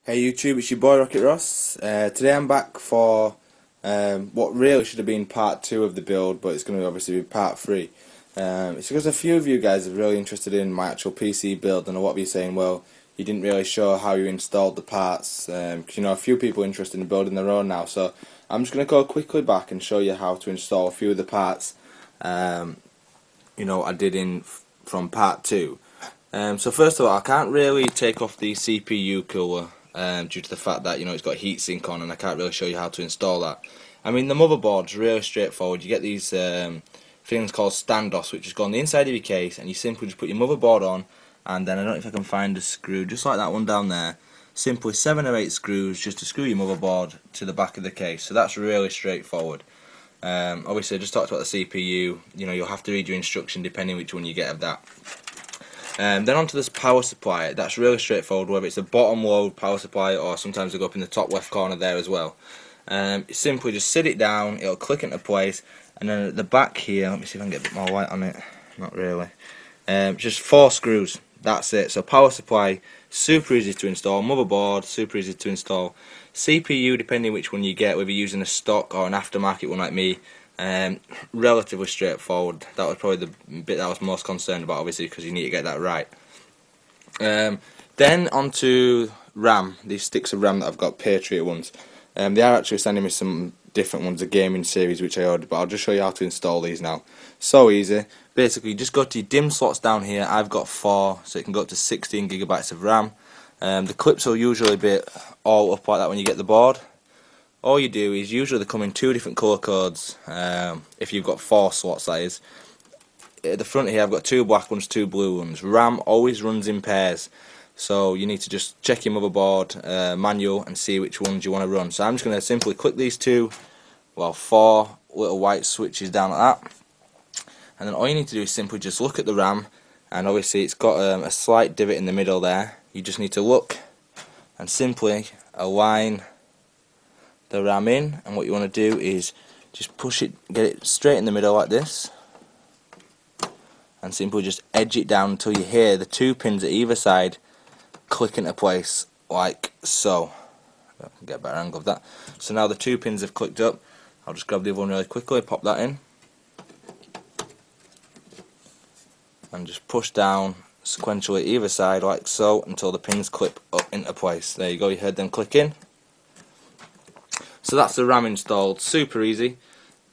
Hey YouTube, it's your boy Rocket Ross. Today I'm back for what really should have been part 2 of the build, but it's going to obviously be part 3. It's because a few of you guys are really interested in my actual PC build, and a lot of you saying, well, you didn't really show how you installed the parts, because you know, a few people are interested in building their own now, so I'm just going to go quickly back and show you how to install a few of the parts you know, I did from part 2. So first of all, I can't really take off the CPU cooler due to the fact that, you know, it's got a heatsink on, and I can't really show you how to install that. I mean, the motherboard's really straightforward. You get these things called standoffs, which just go on the inside of your case, and you simply just put your motherboard on, and then I don't know if I can find a screw, just like that one down there. Simply 7 or 8 screws just to screw your motherboard to the back of the case. So that's really straightforward. Obviously, I just talked about the CPU. You know, you'll have to read your instruction depending which one you get of that. Then onto this power supply. That's really straightforward, whether it's a bottom load power supply or sometimes they go up in the top left corner there as well. You simply just sit it down, it'll click into place, and then at the back here, let me see if I can get a bit more light on it. Not really. Just 4 screws. That's it. So power supply, super easy to install. Motherboard, super easy to install. CPU, depending which one you get, whether you're using a stock or an aftermarket one like me, relatively straightforward. That was probably the bit that I was most concerned about, obviously, because you need to get that right. Then onto RAM. These sticks of RAM that I've got, Patriot ones. They are actually sending me some different ones, a gaming series which I ordered, but I'll just show you how to install these now. So easy. Basically, you just go to your DIMM slots down here. I've got 4, so it can go up to 16 gigabytes of RAM. The clips will usually be all up like that when you get the board. All you do is, usually they come in 2 different colour codes, if you've got 4 slots, that is. At the front here I've got 2 black ones, 2 blue ones. RAM always runs in pairs, so you need to just check your motherboard manual and see which ones you want to run. So I'm just going to simply click these 4 little white switches down like that, and then all you need to do is simply just look at the RAM, and obviously it's got a slight divot in the middle there. You just need to look and simply align the RAM in, and what you want to do is just push it, get it straight in the middle like this, and simply just edge it down until you hear the 2 pins at either side click into place like so. I can get a better angle of that. So now the 2 pins have clicked up. I'll just grab the other one really quickly, pop that in, and just push down sequentially either side like so until the pins clip up into place. There you go, you heard them click in. So that's the RAM installed, super easy.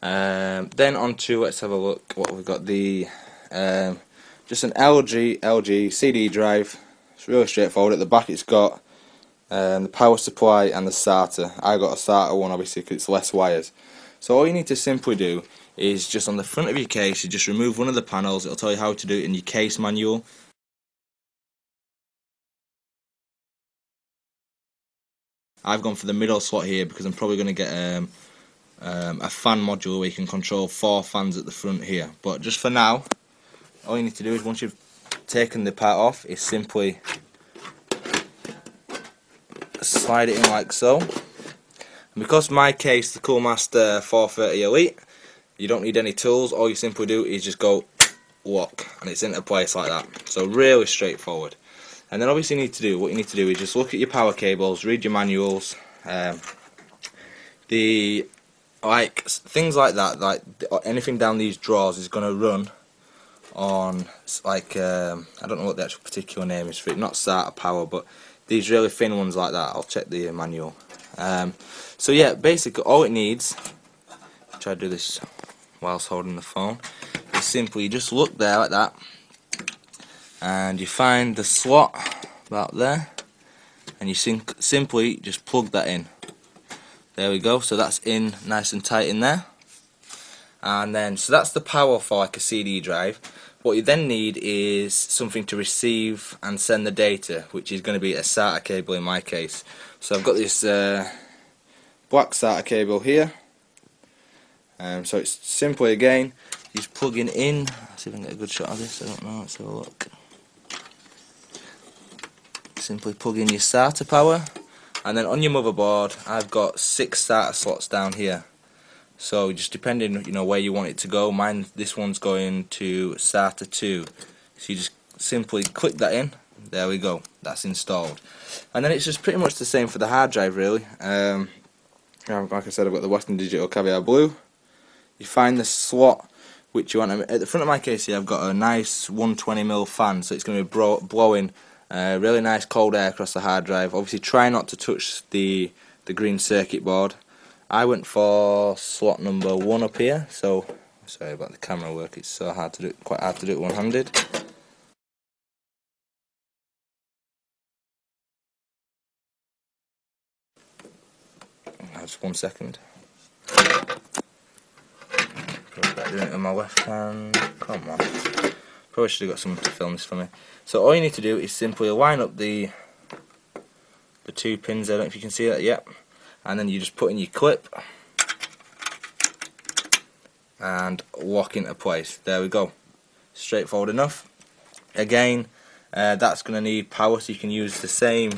Then onto, let's have a look what we've got. The just an LG CD drive. It's really straightforward. At the back it's got the power supply and the SATA. I got a SATA one obviously because it's less wires. So all you need to simply do is just on the front of your case, you just remove one of the panels. It'll tell you how to do it in your case manual. I've gone for the middle slot here because I'm probably going to get a fan module where you can control 4 fans at the front here. But just for now, all you need to do is, once you've taken the part off, is simply slide it in like so. And because my case, the Coolmaster 430 Elite, you don't need any tools. All you simply do is just go lock, and it's into place like that. So really straightforward. And then obviously what you need to do is just look at your power cables, read your manuals, things like that, like anything down these drawers is going to run on, like, I don't know what the actual particular name is for it, not SATA power, but these really thin ones like that. I'll check the manual. So yeah, basically all it needs, try to do this whilst holding the phone, is simply just look there like that, and you find the slot about there, and you simply just plug that in. There we go, so that's in nice and tight in there. And then, so that's the power for like a CD drive. What you then need is something to receive and send the data, which is going to be a SATA cable in my case. So I've got this black SATA cable here. So it's simply, again, just plugging in. Let's see if I can get a good shot of this. I don't know, let's have a look. Simply plug in your SATA power, and then on your motherboard I've got 6 SATA slots down here. So just depending, you know, where you want it to go. This one's going to SATA 2. So you just simply click that in. There we go. that's installed. And then it's just pretty much the same for the hard drive really. Like I said, I've got the Western Digital Caviar Blue. You find the slot which you want. At the front of my case here I've got a nice 120mm fan, so it's going to be blowing really nice cold air across the hard drive. Obviously try not to touch the green circuit board. I went for slot number 1 up here, so sorry about the camera work, it's so hard to do, quite hard to do it one-handed. Just 1 second. Probably better doing it with my left hand. Come on. Probably should have got someone to film this for me. So all you need to do is simply line up the 2 pins there. I don't know if you can see that yet. And then you just put in your clip and lock into place. There we go. Straightforward enough. Again, that's going to need power, so you can use the same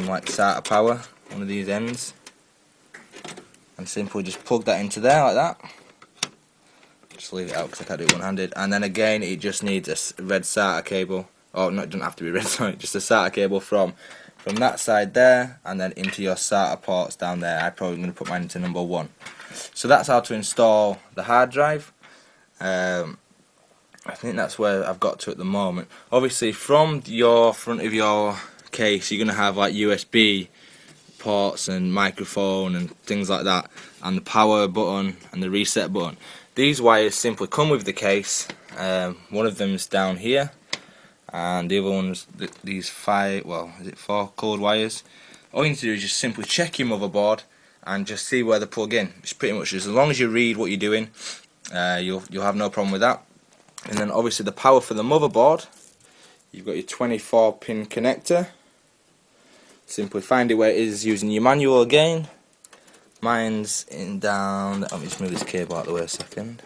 like SATA power, one of these ends, and simply just plug that into there like that. Just leave it out because I can't do it one-handed. And then again, it just needs a red SATA cable. Oh, no, it doesn't have to be red. Sorry, just a SATA cable from that side there, and then into your SATA ports down there. I'm probably going to put mine into number 1. So that's how to install the hard drive. I think that's where I've got to at the moment. Obviously, from your front of your case, you're going to have like USB ports and microphone and things like that, and the power button and the reset button. These wires simply come with the case. One of them's down here, and the other one's these 4 coloured wires. All you need to do is just simply check your motherboard and just see where they plug in. It's pretty much just as long as you read what you're doing, you'll have no problem with that. And then obviously the power for the motherboard, you've got your 24-pin connector. Simply find it where it is using your manual again. Mine's in down. Let me just move this cable out of the way a second.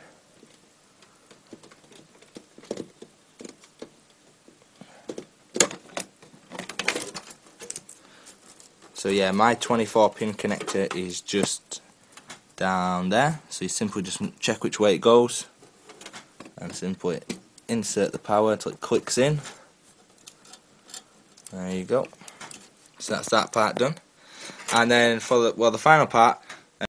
So yeah, my 24-pin connector is just down there. So you simply just check which way it goes and simply insert the power until it clicks in. There you go. So that's that part done. And then for the final part,